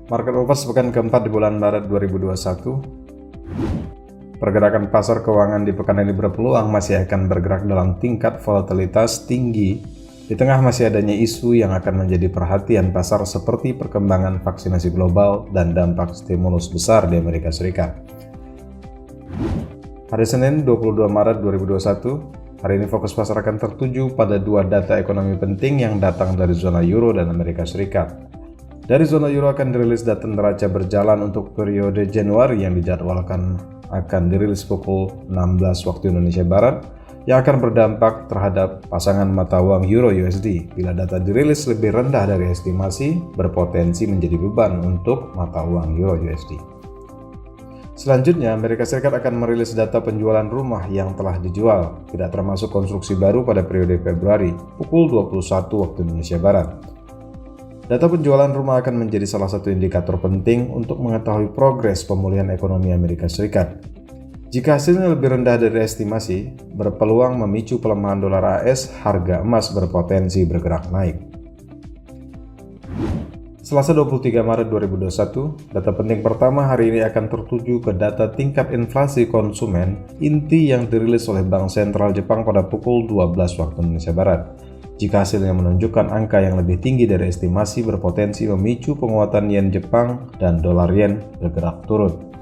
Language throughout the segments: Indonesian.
Market Rovers pekan keempat di bulan Maret 2021. Pergerakan pasar keuangan di pekan ini berpeluang masih akan bergerak dalam tingkat volatilitas tinggi di tengah masih adanya isu yang akan menjadi perhatian pasar seperti perkembangan vaksinasi global dan dampak stimulus besar di Amerika Serikat. Hari Senin 22 Maret 2021, hari ini fokus pasar akan tertuju pada dua data ekonomi penting yang datang dari zona Euro dan Amerika Serikat. Dari zona Euro akan dirilis data neraca berjalan untuk periode Januari yang dijadwalkan akan dirilis pukul 16 waktu Indonesia Barat, yang akan berdampak terhadap pasangan mata uang Euro USD. Bila data dirilis lebih rendah dari estimasi, berpotensi menjadi beban untuk mata uang Euro USD. Selanjutnya, Amerika Serikat akan merilis data penjualan rumah yang telah dijual, tidak termasuk konstruksi baru pada periode Februari, pukul 21 waktu Indonesia Barat. Data penjualan rumah akan menjadi salah satu indikator penting untuk mengetahui progres pemulihan ekonomi Amerika Serikat. Jika hasilnya lebih rendah dari estimasi, berpeluang memicu pelemahan dolar AS, harga emas berpotensi bergerak naik. Selasa 23 Maret 2021, data penting pertama hari ini akan tertuju ke data tingkat inflasi konsumen inti yang dirilis oleh Bank Sentral Jepang pada pukul 12 waktu Indonesia Barat. Jika hasilnya menunjukkan angka yang lebih tinggi dari estimasi, berpotensi memicu penguatan yen Jepang dan dolar yen bergerak turun.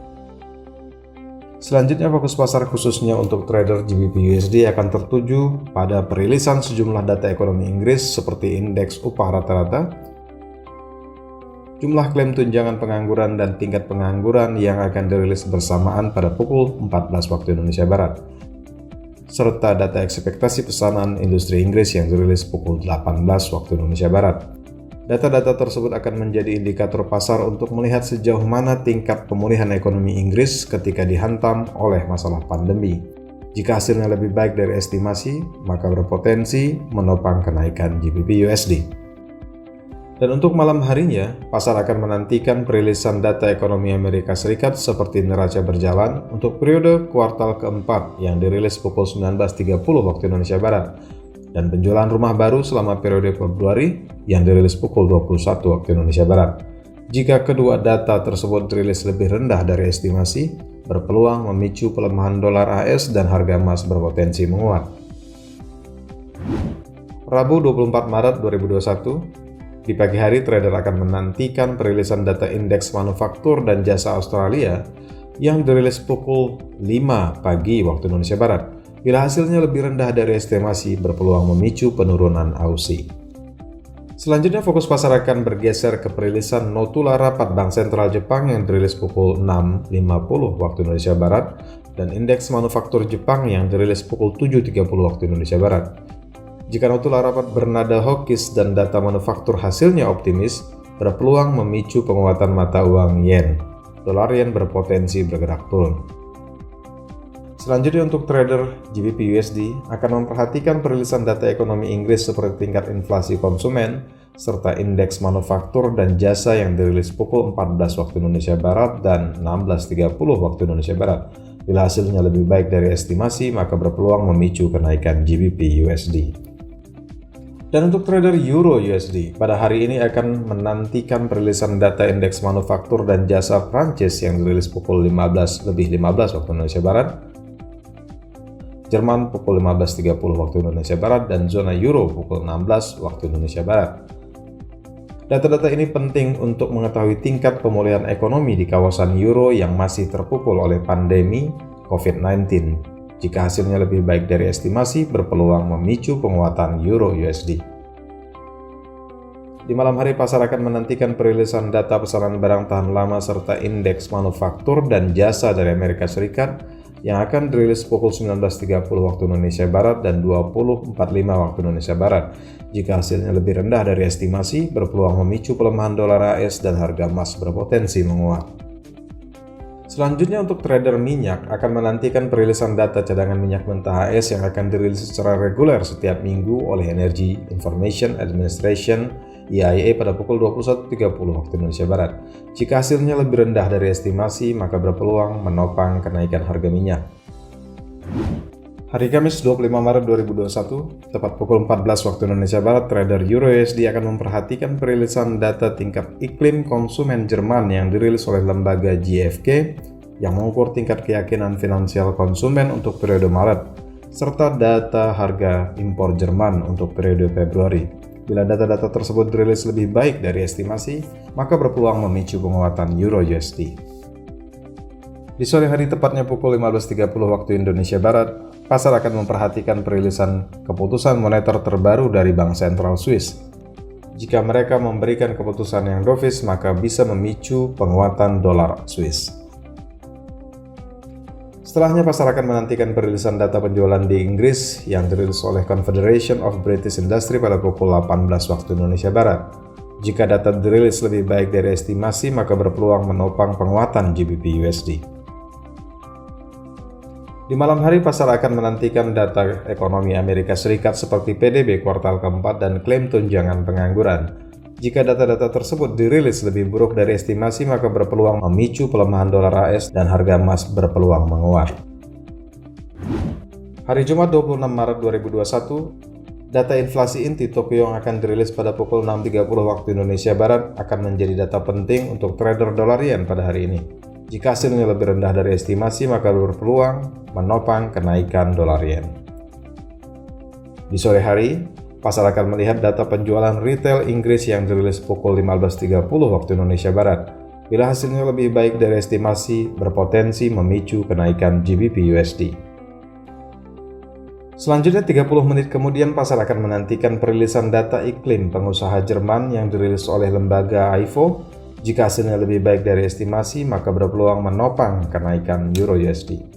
Selanjutnya, fokus pasar khususnya untuk trader GBP USD akan tertuju pada perilisan sejumlah data ekonomi Inggris seperti indeks upah rata-rata, jumlah klaim tunjangan pengangguran dan tingkat pengangguran yang akan dirilis bersamaan pada pukul 14 waktu Indonesia Barat, serta data ekspektasi pesanan industri Inggris yang dirilis pukul 18 waktu Indonesia Barat. Data-data tersebut akan menjadi indikator pasar untuk melihat sejauh mana tingkat pemulihan ekonomi Inggris ketika dihantam oleh masalah pandemi. Jika hasilnya lebih baik dari estimasi, maka berpotensi menopang kenaikan GBP USD. Dan untuk malam harinya, pasar akan menantikan perilisan data ekonomi Amerika Serikat seperti neraca berjalan untuk periode kuartal keempat yang dirilis pukul 19.30 waktu Indonesia Barat, dan penjualan rumah baru selama periode Februari yang dirilis pukul 21 waktu Indonesia Barat. Jika kedua data tersebut dirilis lebih rendah dari estimasi, berpeluang memicu pelemahan dolar AS dan harga emas berpotensi menguat. Rabu 24 Maret 2021, di pagi hari trader akan menantikan perilisan data indeks manufaktur dan jasa Australia yang dirilis pukul 5 pagi waktu Indonesia Barat. Bila hasilnya lebih rendah dari estimasi, berpeluang memicu penurunan Aussie. Selanjutnya, fokus pasar akan bergeser ke perilisan notula rapat Bank Sentral Jepang yang dirilis pukul 6.50 waktu Indonesia Barat dan indeks manufaktur Jepang yang dirilis pukul 7.30 waktu Indonesia Barat. Jika notula rapat bernada hawkish dan data manufaktur hasilnya optimis, berpeluang memicu penguatan mata uang yen. Dolar yen berpotensi bergerak turun. Selanjutnya, untuk trader GBP USD akan memperhatikan perilisan data ekonomi Inggris seperti tingkat inflasi konsumen, serta indeks manufaktur dan jasa yang dirilis pukul 14 waktu Indonesia Barat dan 16.30 waktu Indonesia Barat. Bila hasilnya lebih baik dari estimasi, maka berpeluang memicu kenaikan GBP USD. Dan untuk trader Euro USD, pada hari ini akan menantikan perilisan data indeks manufaktur dan jasa Prancis yang dirilis pukul 15 waktu Indonesia Barat, Jerman pukul 15.30 waktu Indonesia Barat, dan zona Euro pukul 16 waktu Indonesia Barat. Data-data ini penting untuk mengetahui tingkat pemulihan ekonomi di kawasan Euro yang masih terpukul oleh pandemi COVID-19. Jika hasilnya lebih baik dari estimasi, berpeluang memicu penguatan Euro USD. Di malam hari, pasar akan menantikan perilisan data pesanan barang tahan lama serta indeks manufaktur dan jasa dari Amerika Serikat yang akan dirilis pukul 19.30 waktu Indonesia Barat dan 20.45 waktu Indonesia Barat. Jika hasilnya lebih rendah dari estimasi, berpeluang memicu pelemahan dolar AS dan harga emas berpotensi menguat. Selanjutnya, untuk trader minyak akan menantikan perilisan data cadangan minyak mentah AS yang akan dirilis secara reguler setiap minggu oleh Energy Information Administration EIA pada pukul 21.30 waktu Indonesia Barat. Jika hasilnya lebih rendah dari estimasi, maka berpeluang menopang kenaikan harga minyak. Hari Kamis 25 Maret 2021, tepat pukul 14 waktu Indonesia Barat, trader EURUSD akan memperhatikan perilisan data tingkat iklim konsumen Jerman yang dirilis oleh lembaga GfK yang mengukur tingkat keyakinan finansial konsumen untuk periode Maret, serta data harga impor Jerman untuk periode Februari. Bila data-data tersebut dirilis lebih baik dari estimasi, maka berpeluang memicu penguatan Euro-USD. Di sore hari tepatnya pukul 15.30 waktu Indonesia Barat, pasar akan memperhatikan perilisan keputusan moneter terbaru dari Bank Sentral Swiss. Jika mereka memberikan keputusan yang dovish, maka bisa memicu penguatan dolar Swiss. Setelahnya, pasar akan menantikan perilisan data penjualan di Inggris yang dirilis oleh Confederation of British Industry pada pukul 18 waktu Indonesia Barat. Jika data dirilis lebih baik dari estimasi, maka berpeluang menopang penguatan GBP USD. Di malam hari, pasar akan menantikan data ekonomi Amerika Serikat seperti PDB kuartal keempat dan klaim tunjangan pengangguran. Jika data-data tersebut dirilis lebih buruk dari estimasi, maka berpeluang memicu pelemahan dolar AS dan harga emas berpeluang menguat. Hari Jumat 26 Maret 2021, data inflasi inti Tokyo yang akan dirilis pada pukul 6.30 waktu Indonesia Barat akan menjadi data penting untuk trader dolar yen pada hari ini. Jika hasilnya lebih rendah dari estimasi, maka berpeluang menopang kenaikan dolar yen. Di sore hari, pasar akan melihat data penjualan retail Inggris yang dirilis pukul 15.30 waktu Indonesia Barat. Bila hasilnya lebih baik dari estimasi, berpotensi memicu kenaikan GBP USD. Selanjutnya, 30 menit kemudian, pasar akan menantikan perilisan data iklim pengusaha Jerman yang dirilis oleh lembaga IFO. Jika hasilnya lebih baik dari estimasi, maka berpeluang menopang kenaikan Euro-USD.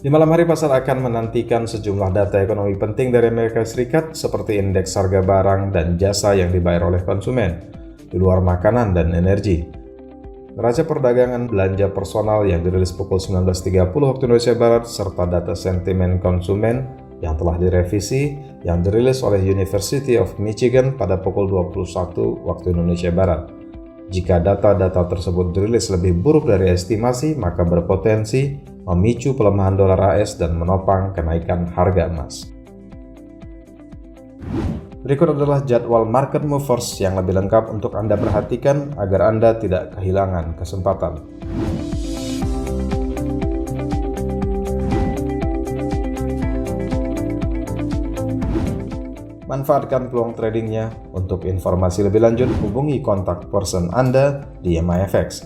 Di malam hari, pasar akan menantikan sejumlah data ekonomi penting dari Amerika Serikat seperti indeks harga barang dan jasa yang dibayar oleh konsumen, di luar makanan dan energi, neraca perdagangan belanja personal yang dirilis pukul 19.30 waktu Indonesia Barat, serta data sentimen konsumen yang telah direvisi yang dirilis oleh University of Michigan pada pukul 21 waktu Indonesia Barat. Jika data-data tersebut dirilis lebih buruk dari estimasi, maka berpotensi memicu pelemahan dolar AS dan menopang kenaikan harga emas. Berikut adalah jadwal market movers yang lebih lengkap untuk Anda perhatikan agar Anda tidak kehilangan kesempatan. Manfaatkan peluang tradingnya. Untuk informasi lebih lanjut, hubungi kontak person Anda di MIFX.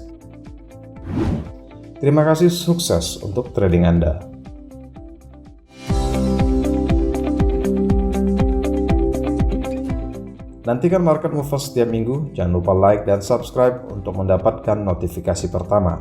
Terima kasih, sukses untuk trading Anda. Nantikan Market Movers setiap minggu. Jangan lupa like dan subscribe untuk mendapatkan notifikasi pertama.